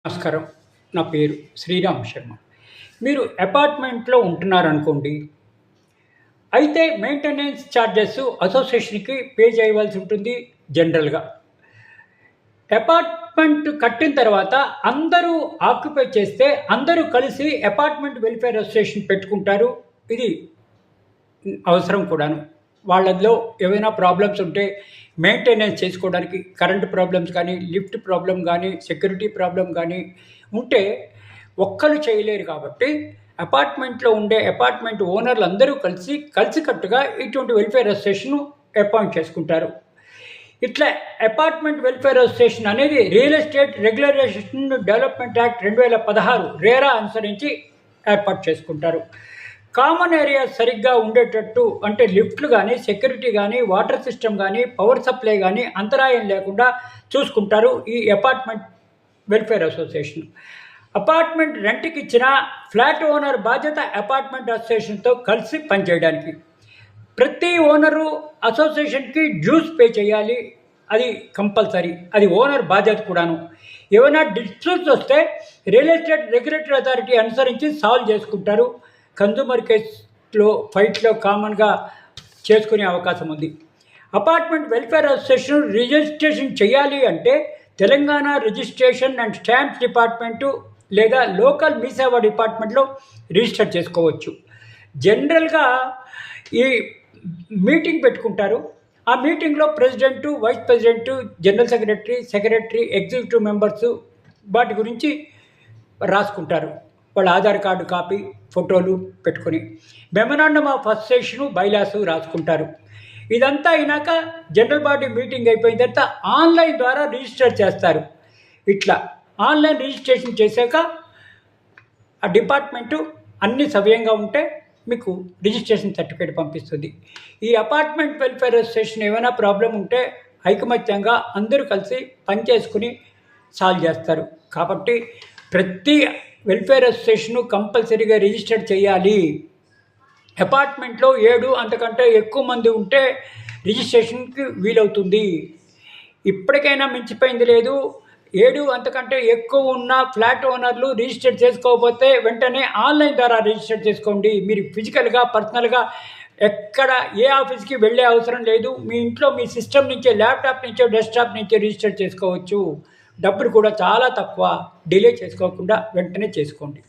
నమస్కారం. నా పేరు శ్రీరామ్ శర్మ. మీరు అపార్ట్మెంట్‌లో ఉంటున్నారనుకోండి. అయితే మెయింటెనెన్స్ చార్జెస్ అసోసియేషన్‌కి పే చేయవలసి ఉంటుంది జనరల్‌గా. అపార్ట్మెంట్ కట్టిన తర్వాత అందరూ ఆక్యుపై చేస్తే అందరూ కలిసి అపార్ట్మెంట్ వెల్ఫేర్ అసోసియేషన్ పెట్టుకుంటారు. ఇది అవసరం కూడాను. వాళ్ళలో ఏవైనా ప్రాబ్లమ్స్ ఉంటే మెయింటెనెన్స్ చేసుకోవడానికి కరెంట్ ప్రాబ్లమ్స్ కానీ, లిఫ్ట్ ప్రాబ్లమ్ గానీ, సెక్యూరిటీ ప్రాబ్లమ్ గానీ ఉంటే ఒక్కళ్ళు చేయలేరు కాబట్టి అపార్ట్మెంట్‌లో ఉండే అపార్ట్మెంట్ ఓనర్లు అందరూ కలిసికట్టుగా ఇటువంటి వెల్ఫేర్ అసోసియేషన్‌ను అపాయింట్ చేసుకుంటారు. ఇట్లా అపార్ట్మెంట్ వెల్ఫేర్ అసోసియేషన్ అనేది real estate రెగ్యులరేషన్ development act 2016 RERA అనుసరించి ఏర్పాటు చేసుకుంటారు. కామన్ ఏరియా సరిగ్గా ఉండేటట్టు అంటే లిఫ్ట్లు కానీ, సెక్యూరిటీ కానీ, వాటర్ సిస్టమ్ కానీ, పవర్ సప్లై కానీ అంతరాయం లేకుండా చూసుకుంటారు ఈ అపార్ట్మెంట్ వెల్ఫేర్ అసోసియేషన్. అపార్ట్మెంట్ రెంట్కి ఇచ్చిన ఫ్లాట్ ఓనర్ బాధ్యత అపార్ట్మెంట్ అసోసియేషన్తో కలిసి పనిచేయడానికి. ప్రతి ఓనరు అసోసియేషన్కి డ్యూస్ పే చేయాలి. అది కంపల్సరీ. అది ఓనర్ బాధ్యత కూడాను. ఏమైనా డిస్ప్యూట్స్ వస్తే రియల్ ఎస్టేట్ రెగ్యులేటరీ అథారిటీ అనుసరించి సాల్వ్ చేసుకుంటారు. కన్జ్యూమర్ కేసులో ఫైట్లో కామన్గా చేసుకునే అవకాశం ఉంది. అపార్ట్మెంట్ వెల్ఫేర్ అసోసియేషన్ రిజిస్ట్రేషన్ చేయాలి అంటే Telangana registration and stamps department లేదా లోకల్ మీ సేవా డిపార్ట్మెంట్లో రిజిస్టర్ చేసుకోవచ్చు. జనరల్గా ఈ మీటింగ్ పెట్టుకుంటారు. ఆ మీటింగ్లో president, vice president, general secretary, executive members వాటి గురించి రాసుకుంటారు. వాళ్ళ ఆధార్ కార్డు కాపీ, ఫోటోలు పెట్టుకొని మెమరాండమ్ ఆఫ్ అసోసియేషను, బైలాసు రాసుకుంటారు. ఇదంతా అయినాక జనరల్ బాడీ మీటింగ్ అయిపోయిన తర్వాత ఆన్లైన్ ద్వారా రిజిస్టర్ చేస్తారు. ఇట్లా ఆన్లైన్ రిజిస్ట్రేషన్ చేశాక ఆ డిపార్ట్మెంటు అన్ని సవ్యంగా ఉంటే మీకు రిజిస్ట్రేషన్ సర్టిఫికేట్ పంపిస్తుంది. ఈ అపార్ట్మెంట్ వెల్ఫేర్ అసోసియేషన్ ఏమైనా ప్రాబ్లం ఉంటే ఐకమత్యంగా అందరూ కలిసి పనిచేసుకుని సాల్వ్ చేస్తారు. కాబట్టి ప్రతి వెల్ఫేర్ అసోసియేషను కంపల్సరీగా రిజిస్టర్ చేయాలి. అపార్ట్మెంట్లో 7 అంతకంటే ఎక్కువ మంది ఉంటే రిజిస్ట్రేషన్కి వీలవుతుంది. ఇప్పటికైనా మించిపోయింది లేదు. 7 అంతకంటే ఎక్కువ ఉన్న ఫ్లాట్ ఓనర్లు రిజిస్టర్ చేసుకోకపోతే వెంటనే ఆన్లైన్ ద్వారా రిజిస్టర్ చేసుకోండి. మీరు ఫిజికల్గా, పర్సనల్గా ఎక్కడ ఏ ఆఫీస్కి వెళ్ళే అవసరం లేదు. మీ ఇంట్లో మీ సిస్టమ్ నుంచే, ల్యాప్టాప్ నుంచో, డెస్క్టాప్ నుంచో రిజిస్టర్ చేసుకోవచ్చు. డబ్బులు కూడా చాలా తక్కువ. డిలే చేసుకోకుండా వెంటనే చేసుకోండి.